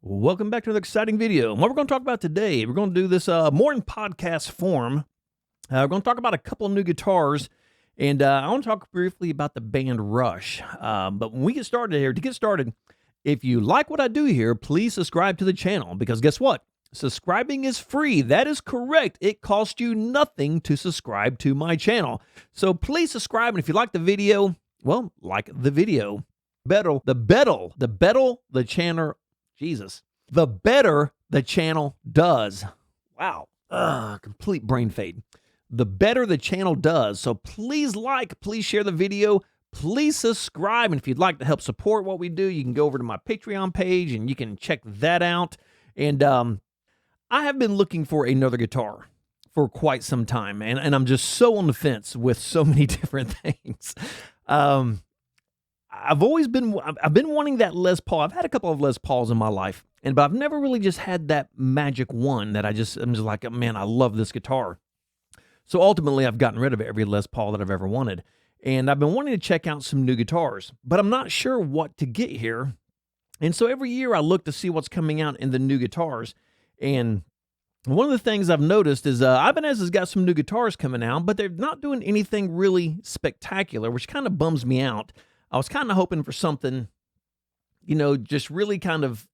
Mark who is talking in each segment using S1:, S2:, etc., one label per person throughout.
S1: Welcome back to another exciting video. And what we're going to talk about today, we're going to do this more in podcast form. We're going to talk about a couple of new guitars, and I want to talk briefly about the band Rush. But when we get started here, if you like what I do here, please subscribe to the channel, because guess what? Subscribing is free. That is correct. It costs you nothing to subscribe to my channel. So please subscribe, and if you like the video, well, like the video. The better the channel does. Wow. Complete brain fade. The better the channel does. So please please share the video, please subscribe. And if you'd like to help support what we do, you can go over to my Patreon page and you can check that out. And I have been looking for another guitar for quite some time. And I'm just so on the fence with so many different things. I've been wanting that Les Paul. I've had a couple of Les Pauls in my life, but I've never really just had that magic one that I'm just like, man, I love this guitar. So ultimately, I've gotten rid of every Les Paul that I've ever wanted, and I've been wanting to check out some new guitars, but I'm not sure what to get here. And so every year I look to see what's coming out in the new guitars, and one of the things I've noticed is Ibanez has got some new guitars coming out, but they're not doing anything really spectacular, which kind of bums me out. I was kind of hoping for something, just really kind of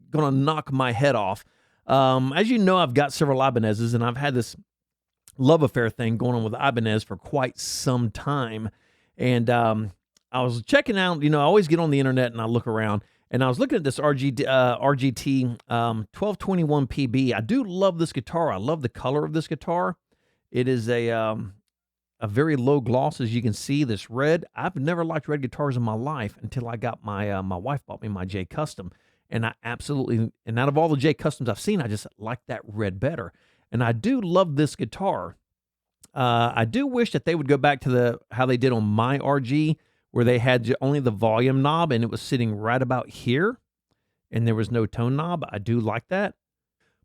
S1: going to knock my head off. As you know, I've got several Ibanezes, and I've had this love affair thing going on with Ibanez for quite some time. And I was checking out, I always get on the internet and I look around, and I was looking at this RGT 1221 PB. I do love this guitar. I love the color of this guitar. It is a very low gloss, as you can see, this red. I've never liked red guitars in my life until I got my wife bought me my J Custom, and out of all the J Customs I've seen, I just like that red better. And I do love this guitar. I do wish that they would go back to how they did on my RG, where they had only the volume knob and it was sitting right about here, and there was no tone knob. I do like that,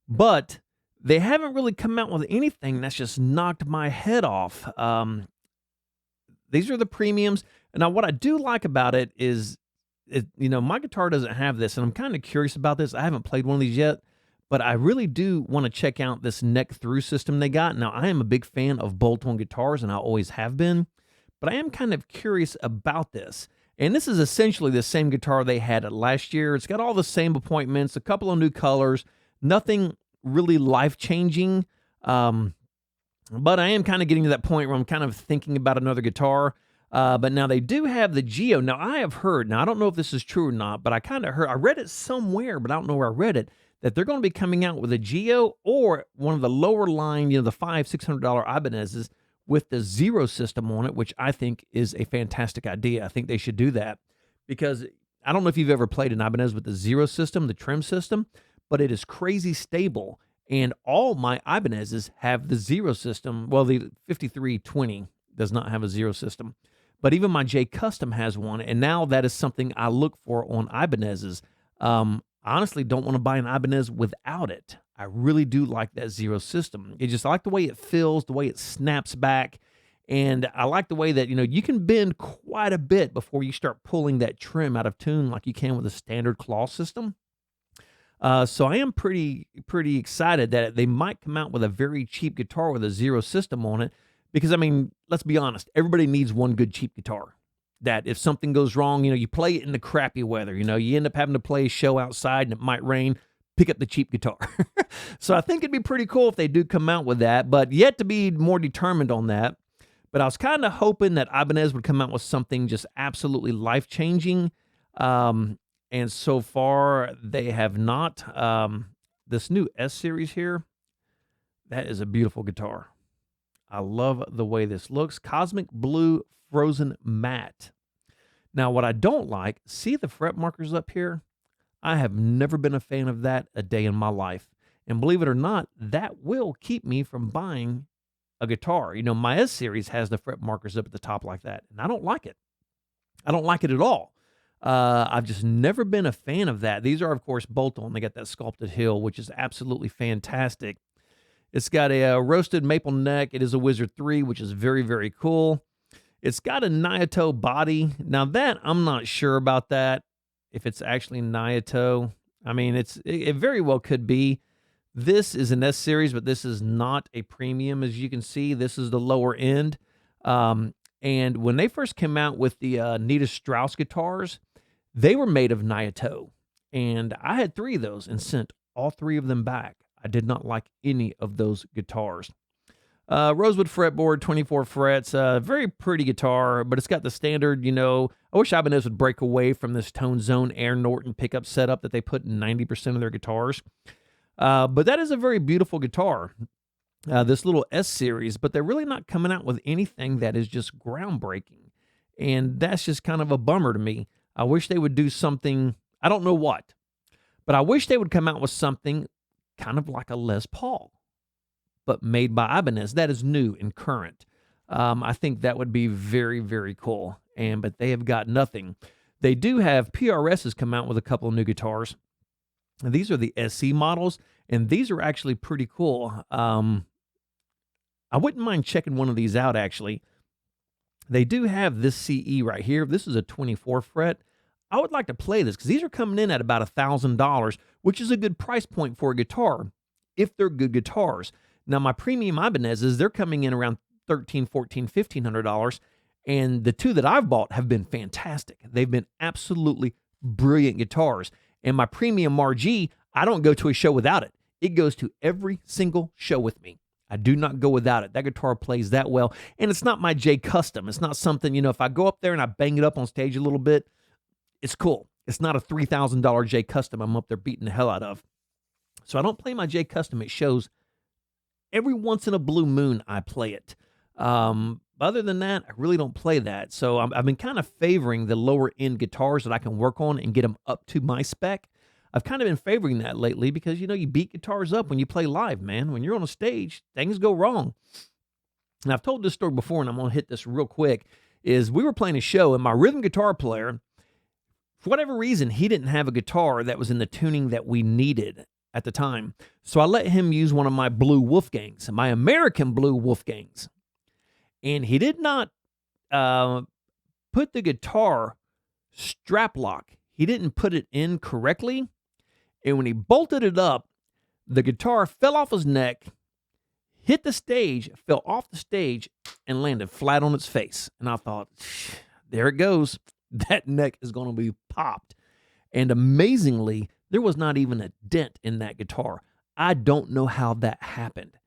S1: but they haven't really come out with anything that's just knocked my head off. These are the premiums. And now what I do like about it is, my guitar doesn't have this, and I'm kind of curious about this. I haven't played one of these yet, but I really do want to check out this neck through system they got. Now, I am a big fan of bolt-on guitars, and I always have been, but I am kind of curious about this. And this is essentially the same guitar they had last year. It's got all the same appointments, a couple of new colors, nothing really life-changing, but I am kind of getting to that point where I'm kind of thinking about another guitar. But now they do have the Geo. Now I have heard, I don't know if this is true or not, but I kind of heard, I read it somewhere, but I don't know where I read it, that they're going to be coming out with a Geo or one of the lower line, the $500-$600 Ibanezes with the Zero system on it, which I think is a fantastic idea. I think they should do that, because I don't know if you've ever played an Ibanez with the Zero system, the trim system, but it is crazy stable, and all my Ibanezes have the Zero system. Well, the 5320 does not have a Zero system, but even my J Custom has one, and now that is something I look for on Ibanezes. I honestly don't want to buy an Ibanez without it. I really do like that Zero system. I like the way it feels, the way it snaps back, and I like the way that, you can bend quite a bit before you start pulling that trim out of tune like you can with a standard claw system. So I am pretty excited that they might come out with a very cheap guitar with a Zero system on it, because, let's be honest, everybody needs one good cheap guitar that if something goes wrong, you play it in the crappy weather, you end up having to play a show outside and it might rain, pick up the cheap guitar. So I think it'd be pretty cool if they do come out with that, but yet to be more determined on that. But I was kind of hoping that Ibanez would come out with something just absolutely life-changing. And so far, they have not. This new S series here, that is a beautiful guitar. I love the way this looks. Cosmic Blue Frozen Matte. Now, what I don't like, see the fret markers up here? I have never been a fan of that a day in my life. And believe it or not, that will keep me from buying a guitar. My S series has the fret markers up at the top like that, and I don't like it. I don't like it at all. I've just never been a fan of that. These are, of course, bolt-on. They got that sculpted hill, which is absolutely fantastic. It's got a roasted maple neck. It is a Wizard 3, which is very, very cool. It's got a Nyato body. Now that, I'm not sure about that, if it's actually Nyato. I mean, it very well could be. This is an S series, but this is not a premium, as you can see. This is the lower end. And when they first came out with the Nita Strauss guitars, they were made of Nyato. And I had 3 of those and sent all 3 of them back. I did not like any of those guitars. Rosewood fretboard, 24 frets, very pretty guitar, but it's got the standard, I wish Ibanez would break away from this Tone Zone Air Norton pickup setup that they put in 90% of their guitars. But that is a very beautiful guitar, this little S series, but they're really not coming out with anything that is just groundbreaking. And that's just kind of a bummer to me. I wish they would do something, I don't know what, but I wish they would come out with something kind of like a Les Paul, but made by Ibanez. That is new and current. I think that would be very, very cool. But they have got nothing. They do have, PRS has come out with a couple of new guitars. And these are the SC models, and these are actually pretty cool. I wouldn't mind checking one of these out, actually. They do have this CE right here. This is a 24 fret. I would like to play this because these are coming in at about $1,000, which is a good price point for a guitar, if they're good guitars. Now, my premium Ibanez's, they're coming in around $1,300, $1,400, $1,500, and the 2 that I've bought have been fantastic. They've been absolutely brilliant guitars. And my premium RG, I don't go to a show without it. It goes to every single show with me. I do not go without it. That guitar plays that well. And it's not my J Custom. It's not something, if I go up there and I bang it up on stage a little bit, it's cool. It's not a $3,000 J Custom I'm up there beating the hell out of. So I don't play my J Custom at shows. Every once in a blue moon, I play it. Other than that, I really don't play that. So I've been kind of favoring the lower end guitars that I can work on and get them up to my spec. I've kind of been favoring that lately because, you beat guitars up when you play live, man. When you're on a stage, things go wrong. And I've told this story before, and I'm going to hit this real quick, is we were playing a show, and my rhythm guitar player, for whatever reason, he didn't have a guitar that was in the tuning that we needed at the time. So I let him use one of my blue Wolfgangs, my American blue Wolfgangs. And he did not put the guitar strap lock. He didn't put it in correctly. And when he bolted it up, the guitar fell off his neck, hit the stage, fell off the stage, and landed flat on its face. And I thought, there it goes. That neck is going to be popped. And amazingly, there was not even a dent in that guitar. I don't know how that happened.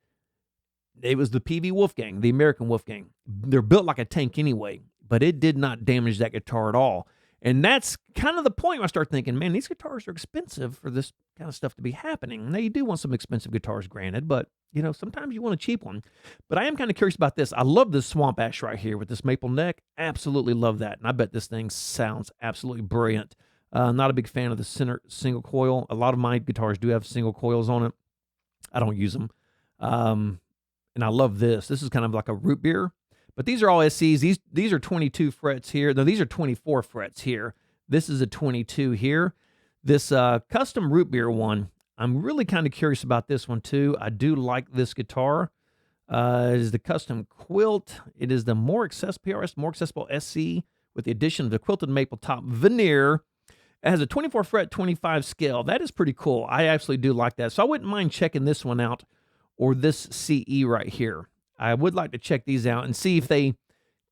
S1: It was the PV Wolfgang, the American Wolfgang. They're built like a tank anyway, but it did not damage that guitar at all. And that's kind of the point where I start thinking, man, these guitars are expensive for this kind of stuff to be happening. Now, you do want some expensive guitars, granted, but, sometimes you want a cheap one. But I am kind of curious about this. I love this Swamp Ash right here with this maple neck. Absolutely love that. And I bet this thing sounds absolutely brilliant. Not a big fan of the center single coil. A lot of my guitars do have single coils on it. I don't use them. And I love this. This is kind of like a root beer. But these are all SCs. These are 22 frets here. No, these are 24 frets here. This is a 22 here. This custom root beer one, I'm really kind of curious about this one too. I do like this guitar. It is the custom quilt. It is the more accessible PRS, more accessible SC with the addition of the quilted maple top veneer. It has a 24 fret, 25 scale. That is pretty cool. I absolutely do like that. So I wouldn't mind checking this one out or this CE right here. I would like to check these out and see if they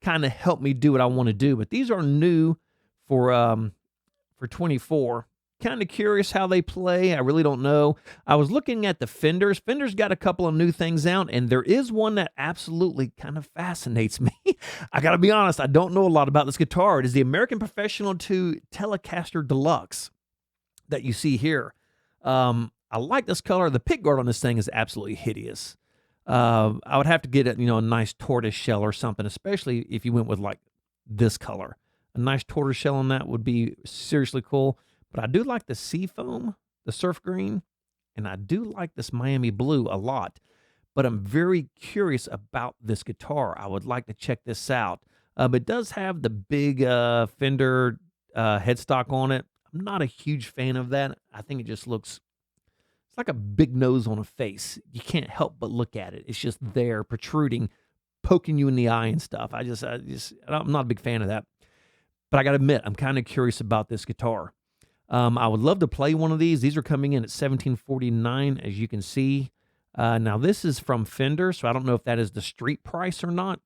S1: kind of help me do what I want to do. But these are new for 24. Kind of curious how they play. I really don't know. I was looking at the Fenders. Fender's got a couple of new things out, and there is one that absolutely kind of fascinates me. I got to be honest, I don't know a lot about this guitar. It is the American Professional 2 Telecaster Deluxe that you see here. I like this color. The pickguard on this thing is absolutely hideous. I would have to get a nice tortoise shell or something, especially if you went with like this color. A nice tortoise shell on that would be seriously cool. But I do like the Seafoam, the surf green, and I do like this Miami blue a lot. But I'm very curious about this guitar. I would like to check this out. But it does have the big Fender headstock on it. I'm not a huge fan of that. I think it just looks, it's like a big nose on a face. You can't help but look at it. It's just there, protruding, poking you in the eye and stuff. I'm not a big fan of that. But I got to admit, I'm kind of curious about this guitar. I would love to play one of these. These are coming in at $17.49, as you can see. Now, this is from Fender, so I don't know if that is the street price or not,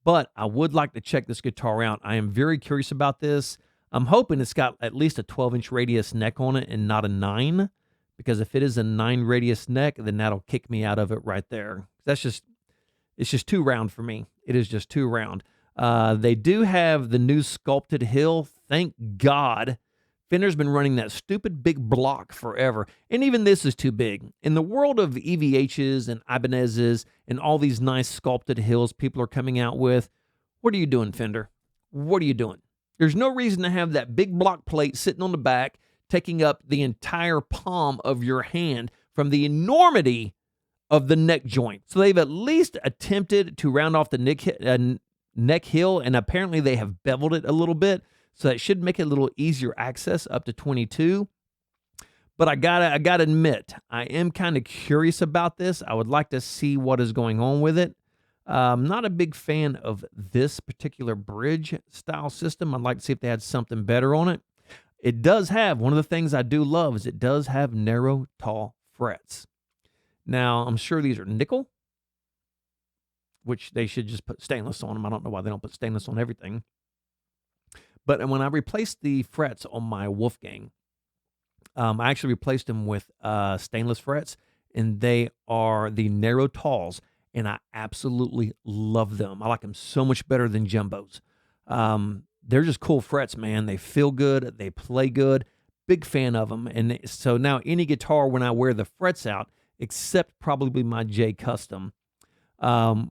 S1: but I would like to check this guitar out. I am very curious about this. I'm hoping it's got at least a 12-inch radius neck on it and not a 9, because if it is a 9 radius neck, then that'll kick me out of it right there. It's just too round for me. It is just too round. They do have the new sculpted hill. Thank God. Fender's been running that stupid big block forever, and even this is too big. In the world of EVHs and Ibanez's and all these nice sculpted hills people are coming out with, what are you doing, Fender? What are you doing? There's no reason to have that big block plate sitting on the back, taking up the entire palm of your hand from the enormity of the neck joint. So they've at least attempted to round off the neck hill, and apparently they have beveled it a little bit. So that should make it a little easier access up to 22. But I gotta admit, I am kind of curious about this. I would like to see what is going on with it. I'm not a big fan of this particular bridge style system. I'd like to see if they had something better on it. It does have, one of the things I do love is it does have narrow, tall frets. Now, I'm sure these are nickel, which they should just put stainless on them. I don't know why they don't put stainless on everything. But when I replaced the frets on my Wolfgang, I actually replaced them with stainless frets, and they are the narrow talls, and I absolutely love them. I like them so much better than jumbos. They're just cool frets, man. They feel good. They play good. Big fan of them. And so now any guitar, when I wear the frets out, except probably my J Custom, when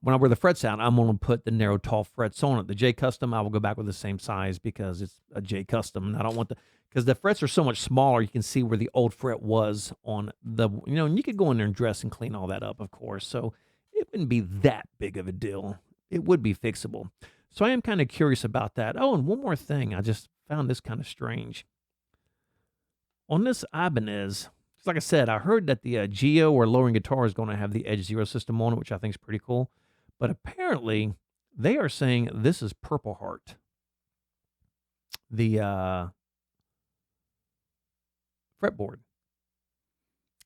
S1: I wear the frets out, I'm going to put the narrow, tall frets on it. The J Custom, I will go back with the same size because it's a J Custom, and I don't want because the frets are so much smaller, you can see where the old fret was on the, and you could go in there and dress and clean all that up, of course. So it wouldn't be that big of a deal. It would be fixable. So I am kind of curious about that. Oh, and one more thing. I just found this kind of strange. On this Ibanez, like I said, I heard that the Geo or lowering guitar is going to have the Edge Zero system on it, which I think is pretty cool. But apparently, they are saying this is Purple Heart. The fretboard.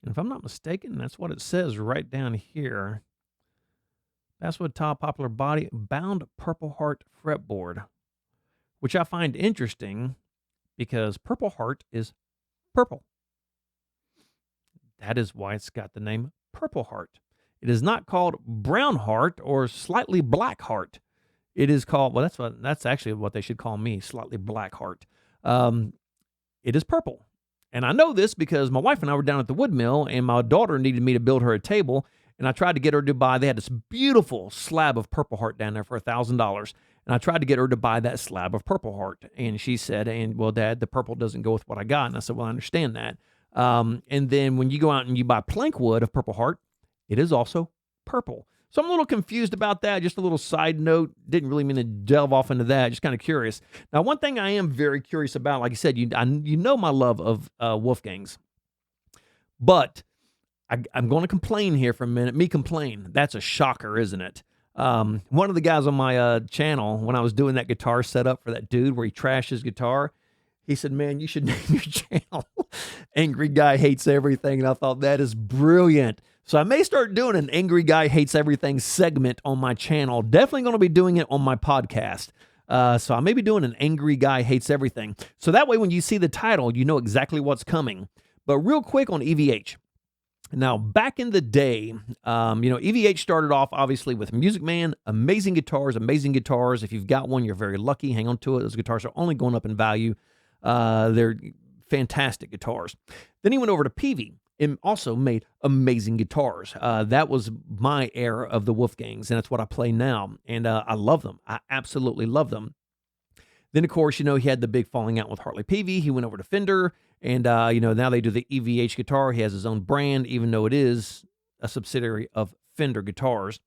S1: And if I'm not mistaken, that's what it says right down here. Basswood top popular body bound Purple Heart fretboard, which I find interesting because Purple Heart is purple. That is why it's got the name Purple Heart. It is not called Brown Heart or Slightly Black Heart. It is called, well, that's actually what they should call me, Slightly Black Heart. It is purple. And I know this because my wife and I were down at the wood mill, and my daughter needed me to build her a table, and I tried to get her to buy, they had this beautiful slab of Purple Heart down there for $1,000, and I tried to get her to buy that slab of Purple Heart, and she said, well, Dad, the purple doesn't go with what I got, and I said, well, I understand that. And then when you go out and you buy plank wood of Purple Heart, it is also purple. So I'm a little confused about that. Just a little side note. Didn't really mean to delve off into that. Just kind of curious. Now, one thing I am very curious about, like I said, you know my love of Wolfgangs. But I'm going to complain here for a minute. Me complain. That's a shocker, isn't it? One of the guys on my channel, when I was doing that guitar setup for that dude where he trashed his guitar, he said, man, you should name your channel Angry Guy Hates Everything. And I thought, that is brilliant. So I may start doing an Angry Guy Hates Everything segment on my channel. Definitely going to be doing it on my podcast. So I may be doing an Angry Guy Hates Everything. So that way, when you see the title, you know exactly what's coming. But real quick on EVH. Now, back in the day, EVH started off, obviously, with Music Man, amazing guitars. If you've got one, you're very lucky. Hang on to it. Those guitars are only going up in value. They're fantastic guitars. Then he went over to Peavey and also made amazing guitars. That was my era of the Wolfgangs, and that's what I play now. And I love them. I absolutely love them. Then, of course, he had the big falling out with Hartley Peavey. He went over to Fender, and, now they do the EVH guitar. He has his own brand, even though it is a subsidiary of Fender Guitars.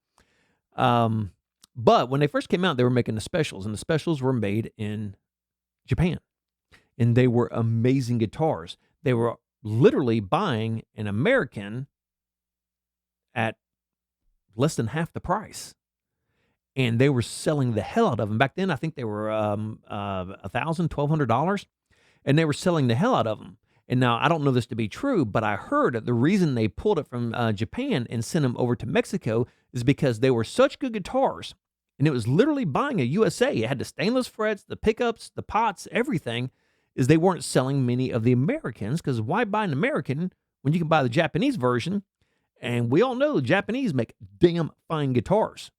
S1: But when they first came out, they were making the specials, and the specials were made in Japan. And they were amazing guitars. They were literally buying an American at less than half the price. And they were selling the hell out of them. Back then, I think they were $1,000, $1,200. and they were selling the hell out of them. And now I don't know this to be true, but I heard that the reason they pulled it from Japan and sent them over to Mexico is because they were such good guitars. And it was literally buying a USA. It had the stainless frets, the pickups, the pots, everything. Is they weren't selling many of the Americans, because why buy an American when you can buy the Japanese version? And we all know the Japanese make damn fine guitars.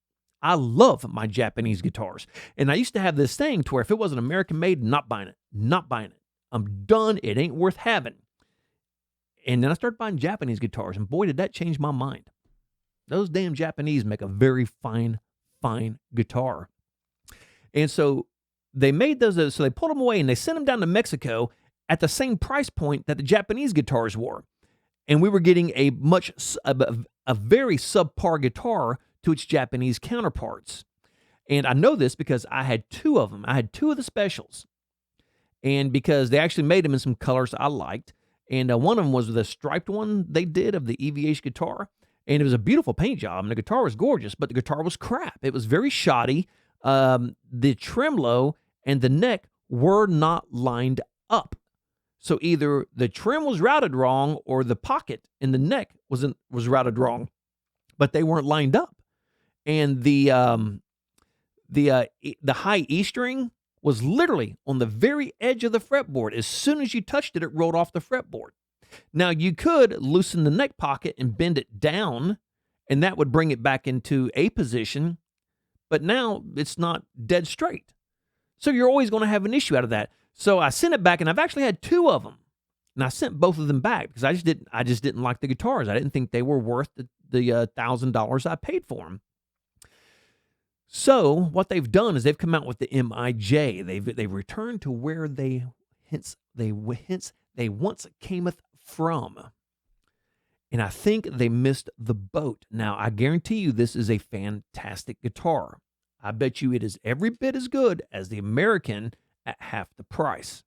S1: I love my Japanese guitars. And I used to have this thing to where if it wasn't American made, not buying it. Not buying it. I'm done. It ain't worth having. And then I started buying Japanese guitars, and boy, did that change my mind. Those damn Japanese make a very fine guitar. And so they made those, so they pulled them away and they sent them down to Mexico at the same price point that the Japanese guitars were. And we were getting a very subpar guitar to its Japanese counterparts. And I know this because I had two of them. I had two of the specials. And because they actually made them in some colors I liked. And one of them was the striped one they did of the EVH guitar. And it was a beautiful paint job. And the guitar was gorgeous, but the guitar was crap. It was very shoddy. The tremolo and the neck were not lined up. So either the trim was routed wrong or the pocket in the neck was routed wrong, but they weren't lined up. And the high E string was literally on the very edge of the fretboard. As soon as you touched it, it rolled off the fretboard. Now, you could loosen the neck pocket and bend it down, and that would bring it back into a position, but now it's not dead straight. So you're always going to have an issue out of that. So I sent it back, and I've actually had two of them. And I sent both of them back because I just didn't like the guitars. I didn't think they were worth the $1,000 I paid for them. So what they've done is they've come out with the MIJ. They've returned to where they once cameth from. And I think they missed the boat. Now, I guarantee you this is a fantastic guitar. I bet you it is every bit as good as the American at half the price.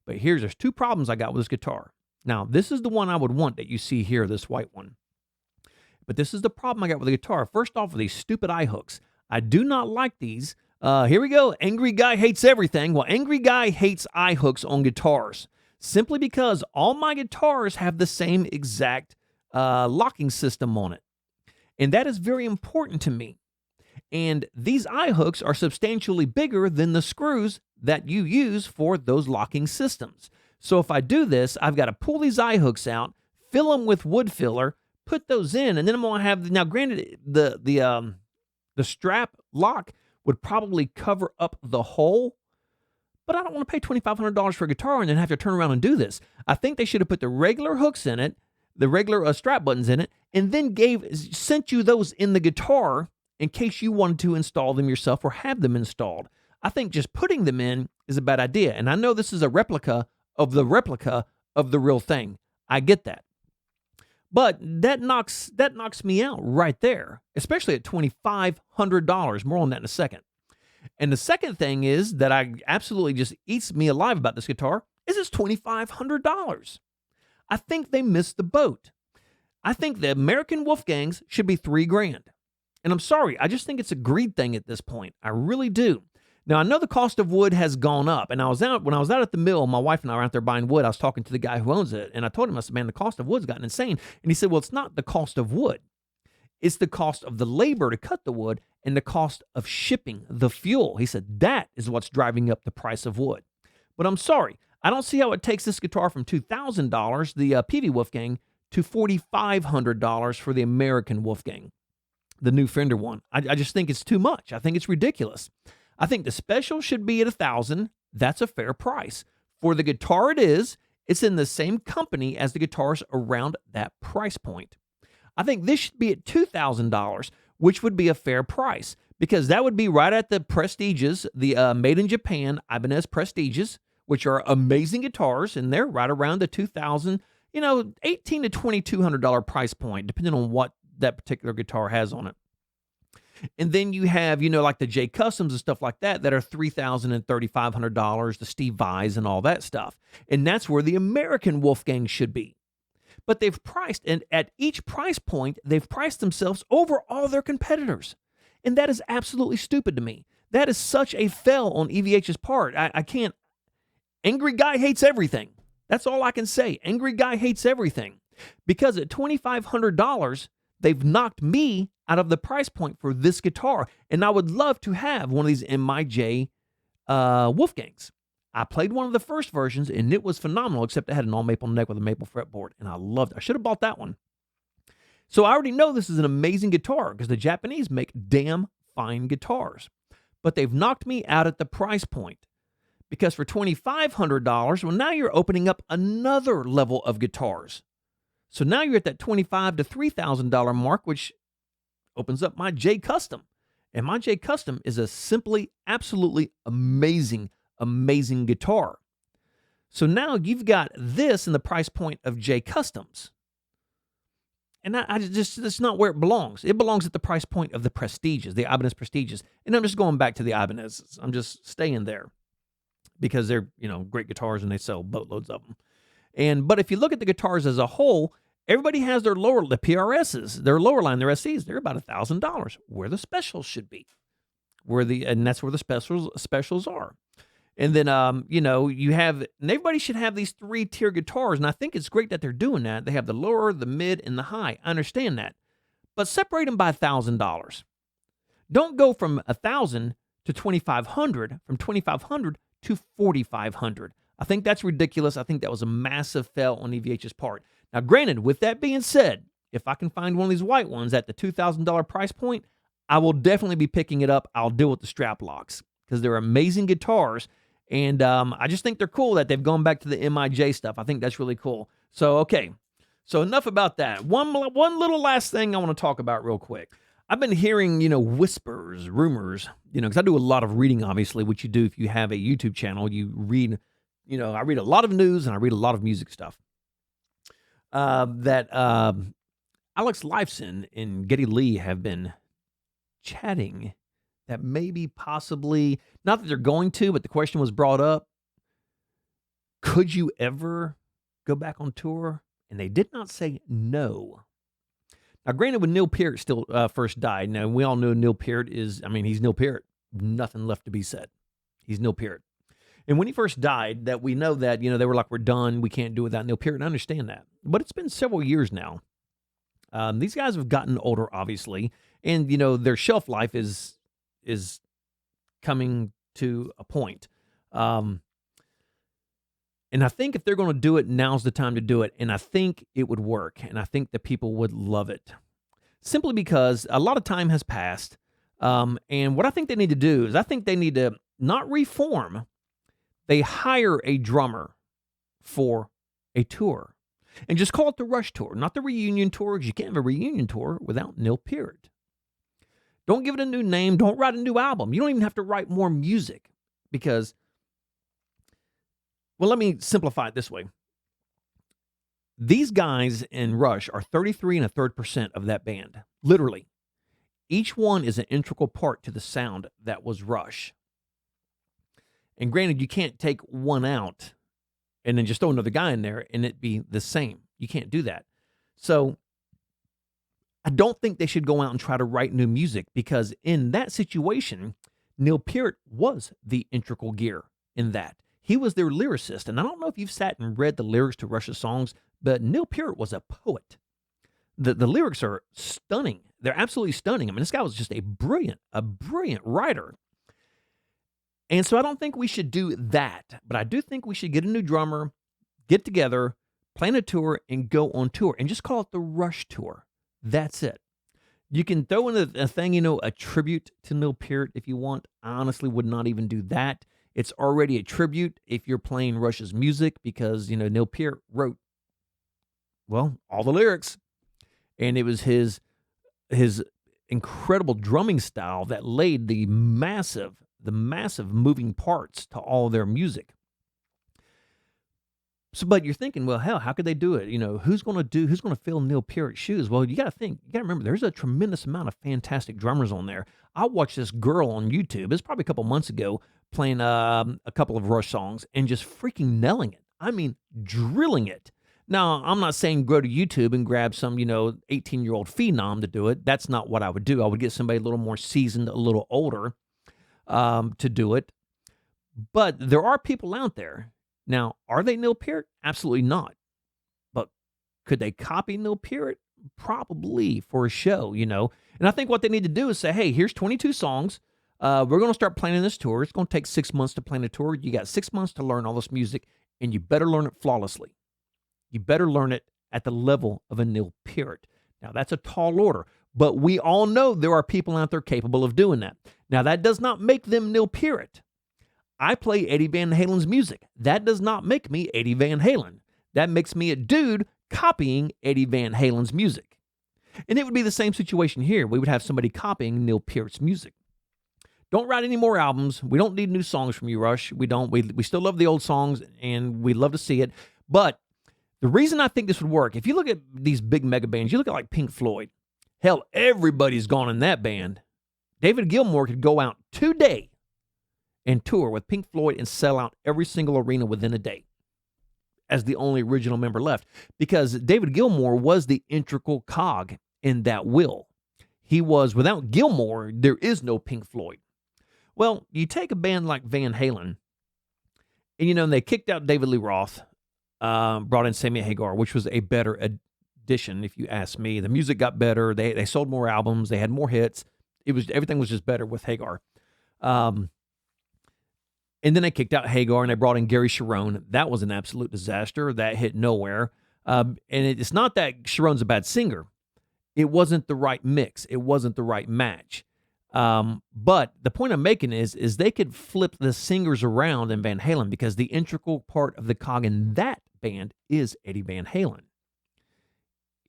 S1: But there's two problems I got with this guitar. Now, this is the one I would want that you see here, this white one. But this is the problem I got with the guitar. First off, with these stupid eye hooks. I do not like these. Here we go. Angry guy hates everything. Well, angry guy hates eye hooks on guitars. Simply because all my guitars have the same exact locking system on it. And that is very important to me. And these eye hooks are substantially bigger than the screws that you use for those locking systems. So if I do this, I've got to pull these eye hooks out, fill them with wood filler, put those in, and then I'm going to have, now granted, the strap lock would probably cover up the hole, but I don't want to pay $2,500 for a guitar and then have to turn around and do this. I think they should have put the regular hooks in it, the regular strap buttons in it, and then sent you those in the guitar in case you wanted to install them yourself or have them installed. I think just putting them in is a bad idea. And I know this is a replica of the real thing. I get that. But that knocks me out right there, especially at $2,500. More on that in a second. And the second thing is that I absolutely just eats me alive about this guitar is it's $2,500. I think they missed the boat. I think the American Wolfgangs should be $3,000. And I'm sorry, I just think it's a greed thing at this point. I really do. Now, I know the cost of wood has gone up. And when I was out at the mill, my wife and I were out there buying wood. I was talking to the guy who owns it. And I told him, I said, man, the cost of wood's gotten insane. And he said, well, it's not the cost of wood. It's the cost of the labor to cut the wood and the cost of shipping the fuel. He said, that is what's driving up the price of wood. But I'm sorry, I don't see how it takes this guitar from $2,000, the PV Wolfgang, to $4,500 for the American Wolfgang, the new Fender one. I just think it's too much. I think it's ridiculous. I think the special should be at $1,000. That's a fair price. For the guitar it's in the same company as the guitars around that price point. I think this should be at $2,000, which would be a fair price because that would be right at the Prestiges, the made in Japan Ibanez Prestiges, which are amazing guitars, and they're right around the $2,000, $1,800 to $2,200 price point, depending on what that particular guitar has on it. And then you have, like the J Customs and stuff like that are $3,000 and $3,500, the Steve Vais and all that stuff. And that's where the American Wolfgang should be. But they've priced, and at each price point, they've priced themselves over all their competitors. And that is absolutely stupid to me. That is such a fail on EVH's part. I can't, Angry guy hates everything. That's all I can say. Angry guy hates everything. Because at $2,500, they've knocked me out of the price point for this guitar. And I would love to have one of these MIJ Wolfgangs. I played one of the first versions, and it was phenomenal, except it had an all-maple neck with a maple fretboard, and I loved it. I should have bought that one. So I already know this is an amazing guitar because the Japanese make damn fine guitars. But they've knocked me out at the price point. Because for $2,500, well, now you're opening up another level of guitars. So now you're at that $2,500 to $3,000 mark, which opens up my J Custom. And my J Custom is a simply, absolutely amazing, amazing guitar. So now you've got this in the price point of J Customs. And it's not where it belongs. It belongs at the price point of the Prestiges, the Ibanez Prestiges. And I'm just going back to the Ibanez's. I'm just staying there because they're, great guitars and they sell boatloads of them. But if you look at the guitars as a whole, everybody has the PRSs, their lower line, their SCs, they're about $1,000, where the specials should be. And that's where the specials are. And then, and everybody should have these 3-tier guitars. And I think it's great that they're doing that. They have the lower, the mid, and the high. I understand that. But separate them by $1,000. Don't go from $1,000 to $2,500, from $2,500 to $4,500. I think that's ridiculous. I think that was a massive fail on EVH's part. Now, granted, with that being said, if I can find one of these white ones at the $2,000 price point, I will definitely be picking it up. I'll deal with the strap locks because they're amazing guitars. And I just think they're cool that they've gone back to the MIJ stuff. I think that's really cool. So, okay. So enough about that. One little last thing I want to talk about real quick. I've been hearing, whispers, rumors, because I do a lot of reading, obviously, which you do if you have a YouTube channel. You read, I read a lot of news and I read a lot of music stuff. That Alex Lifeson and Geddy Lee have been chatting that maybe possibly, not that they're going to, but the question was brought up, could you ever go back on tour? And they did not say no. Now, granted, when Neil Peart still first died, now we all know Neil Peart he's Neil Peart. Nothing left to be said. He's Neil Peart. And when he first died, that we know that, they were like, we're done. We can't do without Neil Peart. And I understand that. But it's been several years now. These guys have gotten older, obviously. And, their shelf life is coming to a point. And I think if they're going to do it, now's the time to do it. And I think it would work. And I think that people would love it. Simply because a lot of time has passed. And what I think they need to do is I think they need to not reform. They hire a drummer for a tour. And just call it the Rush Tour, not the reunion tour, because you can't have a reunion tour without Neil Peart. Don't give it a new name. Don't write a new album. You don't even have to write more music because, well, let me simplify it this way. These guys in Rush are 33.33% of that band. Literally. Each one is an integral part to the sound that was Rush. And granted, you can't take one out and then just throw another guy in there and it be the same. You can't do that. So I don't think they should go out and try to write new music because in that situation, Neil Peart was the integral gear in that. He was their lyricist. And I don't know if you've sat and read the lyrics to Rush's songs, but Neil Peart was a poet. The lyrics are stunning. They're absolutely stunning. I mean, this guy was just a brilliant writer. And so I don't think we should do that, but I do think we should get a new drummer, get together, plan a tour, and go on tour, and just call it the Rush Tour. That's it. You can throw in a thing, a tribute to Neil Peart if you want. I honestly would not even do that. It's already a tribute if you're playing Rush's music because, Neil Peart wrote, well, all the lyrics. And it was his incredible drumming style that laid the massive moving parts to all their music. So, but you're thinking, well, hell, how could they do it? Who's going to fill Neil Peart's shoes? Well, you got to remember, there's a tremendous amount of fantastic drummers on there. I watched this girl on YouTube, it's probably a couple months ago, playing a couple of Rush songs and just freaking nailing it. I mean, drilling it. Now, I'm not saying go to YouTube and grab some, 18-year-old phenom to do it. That's not what I would do. I would get somebody a little more seasoned, a little older to do it. But there are people out there, Now, are they Neil Peart? Absolutely not. But could they copy Neil Peart? Probably, for a show, you know. And I think what they need to do is say, hey, here's 22 songs. We're going to start planning this tour. It's going to take 6 months to plan a tour. You got 6 months to learn all this music, and you better learn it flawlessly. You better learn it at the level of a Neil Peart. Now, that's a tall order, but we all know there are people out there capable of doing that. Now, that does not make them Neil Peart. I play Eddie Van Halen's music. That does not make me Eddie Van Halen. That makes me a dude copying Eddie Van Halen's music. And it would be the same situation here. We would have somebody copying Neil Peart's music. Don't write any more albums. We don't need new songs from you, Rush. We don't. We still love the old songs, and we'd love to see it. But the reason I think this would work, if you look at these big mega bands, you look at like Pink Floyd. Hell, everybody's gone in that band. David Gilmour could go out today and tour with Pink Floyd and sell out every single arena within a day as the only original member left, because David Gilmour was the integral cog in that wheel. He was, without Gilmour, there is no Pink Floyd. Well, you take a band like Van Halen, and you know, they kicked out David Lee Roth, brought in Sammy Hagar, which was a better addition, if you ask me. The music got better. They sold more albums. They had more hits. Everything was just better with Hagar. And then they kicked out Hagar and they brought in Gary Sharon. That was an absolute disaster. That hit nowhere. And it's not that Sharon's a bad singer. It wasn't the right mix. It wasn't the right match. But the point I'm making is they could flip the singers around in Van Halen, because the integral part of the cog in that band is Eddie Van Halen.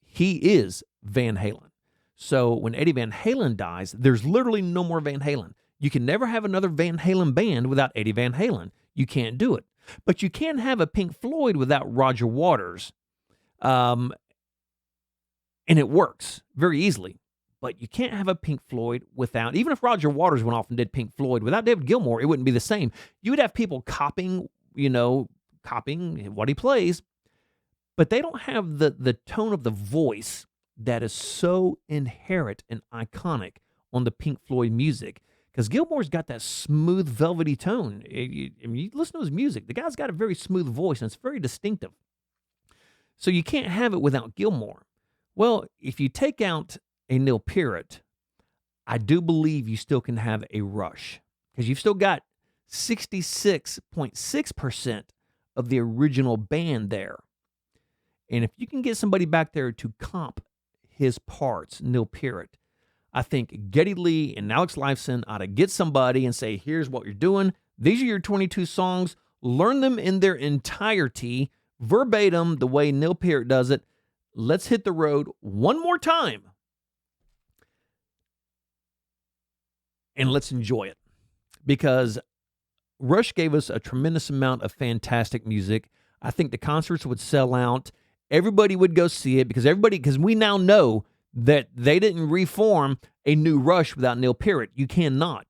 S1: He is Van Halen. So when Eddie Van Halen dies, there's literally no more Van Halen. You can never have another Van Halen band without Eddie Van Halen. You can't do it. But you can have a Pink Floyd without Roger Waters. And it works very easily. But you can't have a Pink Floyd without, even if Roger Waters went off and did Pink Floyd, without David Gilmour, it wouldn't be the same. You would have people copying what he plays, but they don't have the tone of the voice that is so inherent and iconic on the Pink Floyd music. Because Gilmour's got that smooth, velvety tone. You listen to his music, the guy's got a very smooth voice, and it's very distinctive. So you can't have it without Gilmour. Well, if you take out a Neil Peart, I do believe you still can have a Rush, because you've still got 66.6% of the original band there. And if you can get somebody back there to comp his parts, Neil Peart, I think Geddy Lee and Alex Lifeson ought to get somebody and say, here's what you're doing. These are your 22 songs. Learn them in their entirety, verbatim, the way Neil Peart does it. Let's hit the road one more time, and let's enjoy it. Because Rush gave us a tremendous amount of fantastic music. I think the concerts would sell out. Everybody would go see it, because we now know that they didn't reform a new Rush without Neil Peart. You cannot.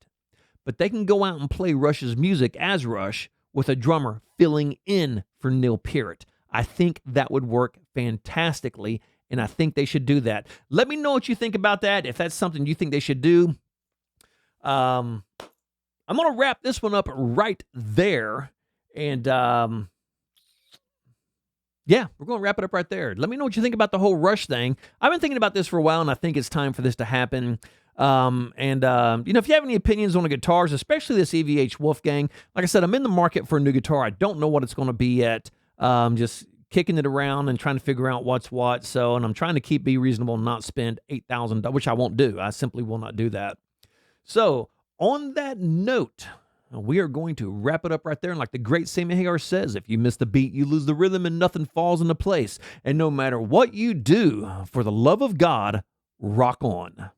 S1: But they can go out and play Rush's music as Rush with a drummer filling in for Neil Peart. I think that would work fantastically, and I think they should do that. Let me know what you think about that, if that's something you think they should do. I'm going to wrap this one up right there, and yeah, we're going to wrap it up right there. Let me know what you think about the whole Rush thing. I've been thinking about this for a while, and I think it's time for this to happen. If you have any opinions on the guitars, especially this EVH Wolfgang, like I said, I'm in the market for a new guitar. I don't know what it's going to be yet. Just kicking it around and trying to figure out what's what. And I'm trying to be reasonable and not spend $8,000, which I won't do. I simply will not do that. So on that note, we are going to wrap it up right there. And like the great Sammy Hagar says, if you miss the beat, you lose the rhythm and nothing falls into place. And no matter what you do, for the love of God, rock on.